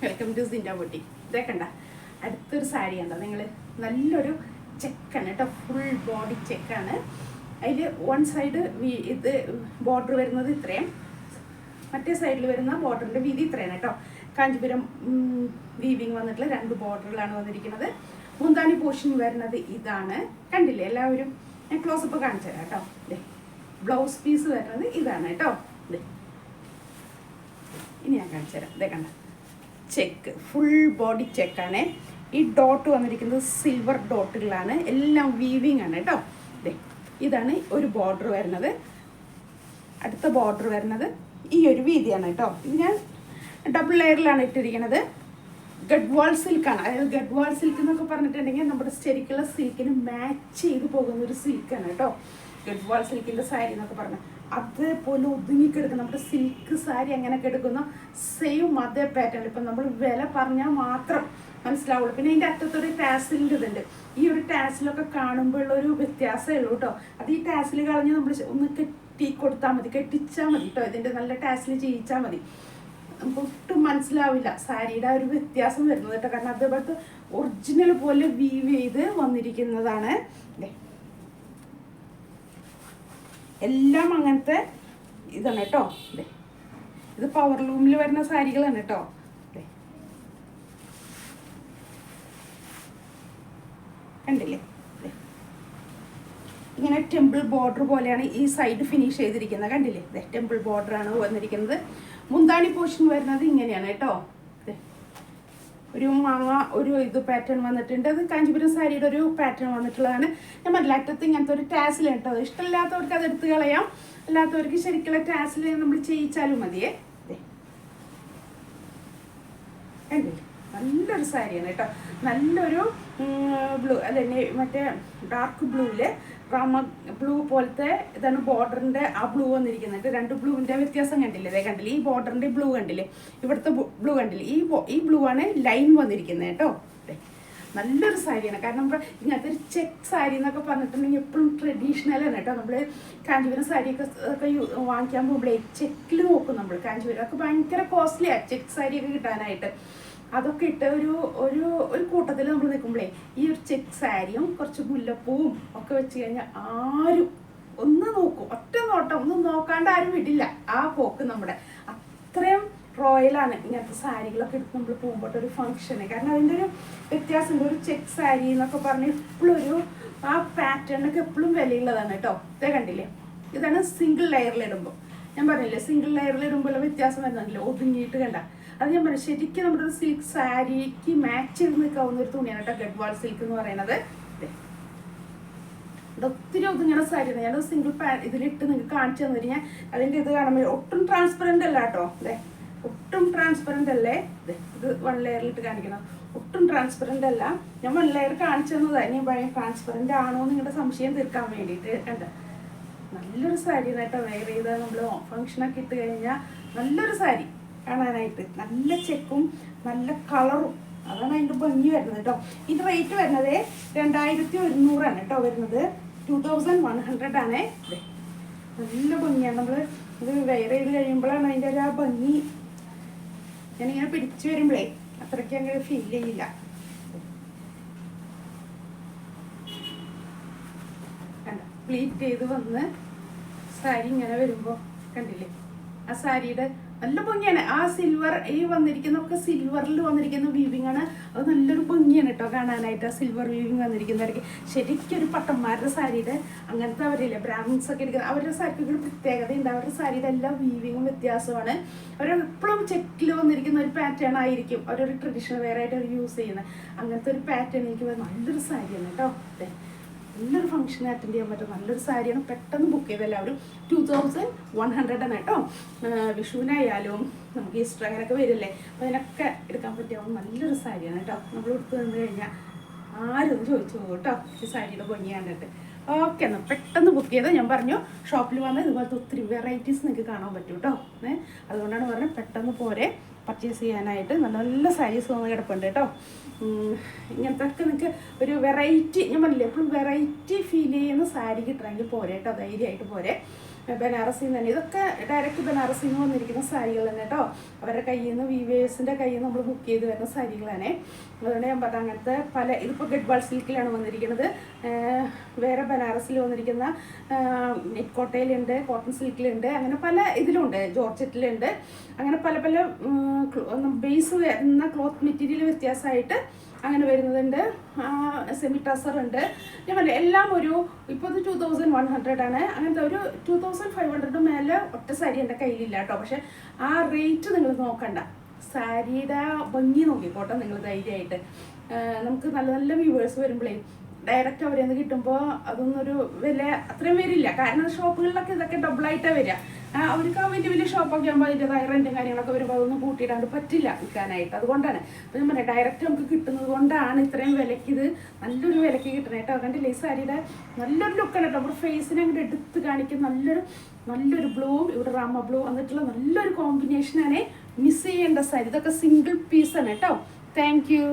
Welcome to സിൻഡ ബൊട്ടി. ഇതേക്കണ്ട അടുത്തൊരു സാരി കണ്ടോ നിങ്ങൾ, നല്ലൊരു ചെക്കാണ് കേട്ടോ, ഫുൾ ബോഡി ചെക്കാണ്. അതിൽ വൺ സൈഡ് ഇത് ബോർഡർ വരുന്നത് ഇത്രയും, മറ്റേ സൈഡിൽ വരുന്ന ബോർഡറിൻ്റെ വീതി ഇത്രയാണ് കേട്ടോ. കാഞ്ചീപുരം വീവിങ് വന്നിട്ടുള്ള 2 ബോർഡറിലാണ് വന്നിരിക്കുന്നത്. മുന്താണി പോർഷൻ വരുന്നത് ഇതാണ്, കണ്ടില്ലേ എല്ലാവരും. ഞാൻ ക്ലോസപ്പ് കാണിച്ചു തരാം കേട്ടോ. ബ്ലൗസ് പീസ് വരുന്നത് ഇതാണ് കേട്ടോ. ഇനി ഞാൻ കാണിച്ചു തരാം. ഇതേ കണ്ട ചെക്ക്, ഫുൾ ബോഡി ചെക്കാണ്. ഈ ഡോട്ട് വന്നിരിക്കുന്നത് സിൽവർ ഡോട്ടുകളാണ്, എല്ലാം വീവിങ് ആണ് കേട്ടോ. ഇതാണ് ഒരു ബോർഡർ വരുന്നത്. അടുത്ത ബോർഡർ വരുന്നത് ഈ ഒരു വീതിയാണ് കേട്ടോ. ഇത് ഞാൻ ഡബിൾ ലെയറിലാണ് ഇട്ടിരിക്കുന്നത്. ഗഡ്വാൾ സിൽക്കാണ്. അതായത് ഗഡ്വാൾ സിൽക്ക് എന്നൊക്കെ പറഞ്ഞിട്ടുണ്ടെങ്കിൽ നമ്മുടെ ശരിക്കുള്ള സിൽക്കിന് മാച്ച് ചെയ്ത് പോകുന്ന ഒരു സിൽക്കാണ് കേട്ടോ. ഗഡ്വാൾ സിൽക്കിൻ്റെ സാരി എന്നൊക്കെ പറഞ്ഞാൽ അതേപോലെ ഒതുങ്ങിക്കെടുക്കുന്ന നമ്മുടെ സിൽക്ക് സാരി എങ്ങനെ എടുക്കുന്ന സെയിം അതേ പാറ്റേൺ. ഇപ്പം നമ്മൾ വില പറഞ്ഞാൽ മാത്രം മനസ്സിലാവുള്ളൂ. പിന്നെ അതിൻ്റെ അറ്റത്തൊരു ടാസിലിൻ്റെ ഇതുണ്ട്. ഈ ഒരു ടാസിലൊക്കെ കാണുമ്പോഴുള്ളൊരു വ്യത്യാസമേ ഉള്ളൂ കേട്ടോ. അത് ഈ ടാസിൽ കളഞ്ഞ് നമ്മൾ ഒന്ന് കെട്ടി കൊടുത്താൽ മതി, കെട്ടിച്ചാൽ മതി കേട്ടോ. ഇതിൻ്റെ നല്ല ടാസിൽ ചെയ്യിച്ചാൽ മതി. നമുക്ക് ഒട്ടും മനസ്സിലാവില്ല സാരിയുടെ ആ ഒരു വ്യത്യാസം വരുന്നത് കേട്ടോ. കാരണം അതേപോലത്തെ ഒറിജിനൽ പോലെ വീവ് ചെയ്ത് വന്നിരിക്കുന്നതാണ്. എല്ലാം അങ്ങനത്തെ ഇതാണ് കേട്ടോ. ഇത് പവർ ലൂമിൽ വരുന്ന സാരികളാണ് കേട്ടോ. കണ്ടില്ലേ, ഇങ്ങനെ ടെമ്പിൾ ബോർഡർ പോലെയാണ് ഈ സൈഡ് ഫിനിഷ് ചെയ്തിരിക്കുന്നത്. കണ്ടില്ലേ, ടെമ്പിൾ ബോർഡറാണ് വന്നിരിക്കുന്നത്. മുന്താണി പോർഷൻ വരുന്നത് ഇങ്ങനെയാണ് കേട്ടോ. ഒരു മാങ്ങ ഒരു ഇത് പാറ്റേൺ വന്നിട്ടുണ്ട്. അത് കാഞ്ചീപുരം സാരിയുടെ ഒരു പാറ്റേൺ വന്നിട്ടുള്ളതാണ്. ഞാൻ മല്ലാറ്റത്ത് ഇങ്ങനത്തെ ഒരു ടാസിൽ കേട്ടോ. ഇഷ്ടമില്ലാത്തവർക്ക് അത് എടുത്ത് കളയാം, അല്ലാത്തവർക്ക് ശരിക്കുള്ള ടാസിൽ നമ്മൾ ചെയ്യിച്ചാലും മതിയേ. കണ്ടില്ലേ, നല്ലൊരു സാരിയാണ് കേട്ടോ. നല്ലൊരു ബ്ലൂ അല്ലെ, മറ്റേ ഡാർക്ക് ബ്ലൂവില് റമ ബ്ലൂ പോലത്തെ ഇതാണ് ബോർഡറിൻ്റെ ആ ബ്ലൂ വന്നിരിക്കുന്നത്. 2 ബ്ലൂവിൻ്റെ വ്യത്യാസം കണ്ടില്ലേ, അതേ കണ്ടില്ലേ. ഈ ബോർഡറിൻ്റെ ബ്ലൂ കണ്ടില്ലേ, ഇവിടുത്തെ ബ്ലൂ കണ്ടില്ലേ. ഈ ബ്ലൂ ആണ് ലൈൻ വന്നിരിക്കുന്നത് കേട്ടോ. നല്ലൊരു സാരിയാണ്. കാരണം നമ്മൾ ഇങ്ങനത്തെ ഒരു ചെക്ക് സാരി എന്നൊക്കെ പറഞ്ഞിട്ടുണ്ടെങ്കിൽ എപ്പോഴും ട്രഡീഷണലാണ് കേട്ടോ. നമ്മൾ കാഞ്ചീപുരം സാരിയൊക്കെ വാങ്ങിക്കാൻ പോകുമ്പോഴേ ചെക്കിൽ നോക്കും നമ്മൾ. കാഞ്ചീപുരം ഒക്കെ ഭയങ്കര കോസ്റ്റ്ലിയാണ് ചെക്ക് സാരിയൊക്കെ കിട്ടാനായിട്ട്. അതൊക്കെ ഇട്ട് ഒരു കൂട്ടത്തിൽ നമ്മൾ നിൽക്കുമ്പോഴേ ഈ ഒരു ചെക്ക് സാരിയും കുറച്ച് മുല്ലപ്പൂവും ഒക്കെ വെച്ച് കഴിഞ്ഞാൽ ആരും ഒന്ന് നോക്കും, ഒറ്റ നോട്ടം ഒന്നും നോക്കാണ്ട് ആരും വിടില്ല. ആ പോക്ക് നമ്മുടെ അത്രയും റോയലാണ് ഇങ്ങനത്തെ സാരികളൊക്കെ എടുത്ത് നമ്മൾ പോകുമ്പോൾ ഒരു ഫംഗ്ഷന്. കാരണം അതിൻ്റെ ഒരു വ്യത്യാസമുണ്ട്. ഒരു ചെക്ക് സാരി എന്നൊക്കെ പറഞ്ഞ് എപ്പോഴും ആ പാറ്റേണൊക്കെ എപ്പോഴും വിലയുള്ളതാണ് കേട്ടോ. ഇതേ കണ്ടില്ലേ, ഇതാണ് സിംഗിൾ ലെയറിലിടുമ്പോൾ. ഞാൻ പറഞ്ഞില്ലേ, സിംഗിൾ ലെയറിലിടുമ്പോൾ വ്യത്യാസം വരുന്നുണ്ടല്ലോ, ഒതുങ്ങിയിട്ട് കണ്ട. അത് ഞാൻ പറഞ്ഞു, ശരിക്കും നമ്മുടെ ഒരു സിൽക്ക് സാരിക്ക് മാച്ച് ചെയ്ത് നിൽക്കാവുന്ന ഒരു തുണിയാണ് കേട്ടോ ഗഡ്വാൾ സിൽക്ക് എന്ന് പറയുന്നത്. ഇത് ഒത്തിരി ഒതുങ്ങണ സാരിയാണ്. ഞാനത് സിംഗിൾ ഇതിലിട്ട് നിങ്ങൾക്ക് കാണിച്ചു തന്നു കഴിഞ്ഞാൽ അതിൻ്റെ ഇത് കാണുമ്പോൾ ഒട്ടും ട്രാൻസ്പെറൻ്റ് അല്ല കേട്ടോ. ഒട്ടും ട്രാൻസ്പെറൻ്റ് അല്ലേ. ഇത് 1 ലെയറിലിട്ട് കാണിക്കണം. ഒട്ടും ട്രാൻസ്പെറൻ്റ് അല്ല. ഞാൻ 1 ലെയർ കാണിച്ചു തന്നതാണ്. ഇനി ഭയം ട്രാൻസ്പെറൻ്റ് ആണോ എന്ന് നിങ്ങളുടെ സംശയം തീർക്കാൻ വേണ്ടിയിട്ട്. കണ്ട നല്ലൊരു സാരി കേട്ടോ. വെയർ ചെയ്താൽ നമ്മൾ ഫംഗ്ഷനൊക്കെ ഇട്ട് കഴിഞ്ഞാൽ നല്ലൊരു സാരി കാണാനായിട്ട്. നല്ല ചെക്കും നല്ല കളറും, അതാണ് അതിൻ്റെ ഭംഗി വരുന്നത് കേട്ടോ. ഇതിൻ്റെ റേറ്റ് വരുന്നത് 2100 കേട്ടോ വരുന്നത്. 2100 ആണ്. നല്ല ഭംഗിയാണ്. നമ്മൾ ഇത് വെയർ ചെയ്ത് കഴിയുമ്പോഴാണ് അതിൻ്റെ ഒരു ആ ഭംഗി. ഞാനിങ്ങനെ പിടിച്ചു വരുമ്പോഴേ അത്രയ്ക്ക് അങ്ങനെ ഫീൽ ചെയ്യില്ല. കണ്ട പ്ലീറ്റ് ചെയ്ത് വന്ന് സാരി ഇങ്ങനെ വരുമ്പോൾ കണ്ടില്ലേ, ആ സാരിയുടെ നല്ല ഭംഗിയാണ്. ആ സിൽവർ ഈ വന്നിരിക്കുന്നതൊക്കെ സിൽവറിൽ വന്നിരിക്കുന്ന വീവിങ് ആണ്. അത് നല്ലൊരു ഭംഗിയാണ് കേട്ടോ കാണാനായിട്ട്. ആ സിൽവർ വീവിങ് വന്നിരിക്കുന്നവർക്ക് ശരിക്കും ഒരു പട്ടന്മാരുടെ സാരിയുടെ അങ്ങനത്തെ അവരില്ലേ ബ്രാഹ്മിൻസ് ഒക്കെ എടുക്കുന്നത്, അവരുടെ സാരിക്ക് ഒരു പ്രത്യേകതയുണ്ട്. അവരുടെ സാരിയുടെ എല്ലാ വീവിങ്ങും വ്യത്യാസമാണ്. അവരെപ്പോഴും ചെക്കിൽ വന്നിരിക്കുന്ന ഒരു പാറ്റേൺ ആയിരിക്കും അവരൊരു ട്രഡീഷണൽ വെയർ ആയിട്ട് അവർ യൂസ് ചെയ്യുന്നത്. അങ്ങനത്തെ ഒരു പാറ്റേൺ എനിക്ക് നല്ലൊരു സാരിയാണ് കേട്ടോ. നല്ലൊരു ഫംഗ്ഷൻ അറ്റൻഡ് ചെയ്യാൻ പറ്റും നല്ലൊരു സാരിയാണ്. പെട്ടെന്ന് ബുക്ക് ചെയ്ത് എല്ലാവരും. 2100 ആണ് കേട്ടോ. വിഷുവിനായാലും നമുക്ക് ഈസ്റ്റർ അങ്ങനെയൊക്കെ വരില്ലേ, അപ്പോൾ അതിനൊക്കെ എടുക്കാൻ പറ്റിയാവും നല്ലൊരു സാരിയാണ് കേട്ടോ. നമ്മൾ എടുത്ത് നിന്ന് കഴിഞ്ഞാൽ ആരും ചോദിച്ചു പോകും കേട്ടോ ഈ സാരിയുടെ ഭംഗി കണ്ടിട്ട്. ഓക്കെ, എന്നാൽ പെട്ടെന്ന് ബുക്ക് ചെയ്ത് ഞാൻ പറഞ്ഞു ഷോപ്പിൽ വന്ന് ഇതുപോലത്തെ ഒത്തിരി വെറൈറ്റീസ് നിങ്ങൾക്ക് കാണാൻ പറ്റും കേട്ടോ. അതുകൊണ്ടാണ് പറഞ്ഞത് പെട്ടെന്ന് പോരെ പർച്ചേസ് ചെയ്യാനായിട്ട്. നല്ല നല്ല സാരീസ് വന്ന് കിടപ്പുണ്ട് കേട്ടോ. ഇങ്ങനത്തെ ഒക്കെ നിങ്ങൾക്ക് ഒരു വെറൈറ്റി, ഞാൻ പറഞ്ഞില്ലേ എപ്പോഴും വെറൈറ്റി ഫീൽ ചെയ്യുന്ന സാരി കിട്ടണമെങ്കിൽ പോരെ കേട്ടോ, ധൈര്യമായിട്ട് പോരെ. ബനാറസിൽ നിന്ന് തന്നെ. ഇതൊക്കെ ഡയറക്റ്റ് ബനാറസിൽ നിന്ന് വന്നിരിക്കുന്ന സാരികൾ തന്നെ കേട്ടോ. അവരുടെ കയ്യിൽ നിന്ന് വീവേഴ്സിൻ്റെ കയ്യിൽ നിന്ന് നമ്മൾ ബുക്ക് ചെയ്ത് വരുന്ന സാരികളാണ്. അതുകൊണ്ട് ഞാൻ പറഞ്ഞ അങ്ങനത്തെ പല, ഇതിപ്പോൾ ഗഡ്വാൾ സിൽക്കിലാണ് വന്നിരിക്കുന്നത്. വേറെ ബനാറസിൽ വന്നിരിക്കുന്ന നെറ്റ് കോട്ടയിലുണ്ട്, കോട്ടൺ സിൽക്കിലുണ്ട്, അങ്ങനെ പല ഇതിലുണ്ട്, ജോർജറ്റിലുണ്ട്. അങ്ങനെ പല പല ബേസ് വരുന്ന ക്ലോത്ത് മെറ്റീരിയൽ വ്യത്യാസമായിട്ട് അങ്ങനെ വരുന്നതുണ്ട്. സെമി ടസർ ഉണ്ട്. ഞാൻ പറഞ്ഞ എല്ലാം ഒരു ഇപ്പോൾ ഇത് 2100 ആണ്. അങ്ങനത്തെ ഒരു 2500 മേലെ ഒറ്റ സാരി എൻ്റെ കയ്യിലില്ല കേട്ടോ. പക്ഷെ ആ റേറ്റ് നിങ്ങൾ നോക്കണ്ട, സാരിയുടെ ഭംഗി നോക്കിക്കോട്ടെ നിങ്ങൾ ധൈര്യമായിട്ട്. നമുക്ക് നല്ല നല്ല വ്യൂവേഴ്സ് വരുമ്പോഴേ ഡയറക്റ്റ് അവരെ നിന്ന് കിട്ടുമ്പോൾ അതൊന്നൊരു വില അത്രയും വരില്ല. കാരണം ഷോപ്പുകളിലൊക്കെ ഇതൊക്കെ ഡബിളായിട്ടാണ് വരിക. അവർക്ക് ആ വലിയ വലിയ ഷോപ്പൊക്കെ ആകുമ്പോൾ അതിൻ്റെതായ റെൻറ്റും കാര്യങ്ങളൊക്കെ വരുമ്പോൾ അതൊന്നും കൂട്ടിയിടാണ്ട് പറ്റില്ല വിൽക്കാനായിട്ട്. അതുകൊണ്ടാണ് അപ്പോൾ ഞാൻ പറയാം, ഡയറക്റ്റ് നമുക്ക് കിട്ടുന്നത് കൊണ്ടാണ് ഇത്രയും വിലയ്ക്ക് ഇത് നല്ലൊരു വിലയ്ക്ക് കിട്ടണേ കേട്ടോ. അതുകൊണ്ട് ഈ സാരിയുടെ നല്ലൊരു ലുക്കാണ് കേട്ടോ. നമ്മുടെ ഫേസിനെ അങ്ങോട്ട് എടുത്ത് കാണിക്കും. നല്ലൊരു ബ്ലൂ, ഇവിടെ റാമ ബ്ലൂ വന്നിട്ടുള്ള നല്ലൊരു കോമ്പിനേഷനാണ്. മിസ് ചെയ്യേണ്ട സാരി. ഇതൊക്കെ സിംഗിൾ പീസാണ് കേട്ടോ. Thank you.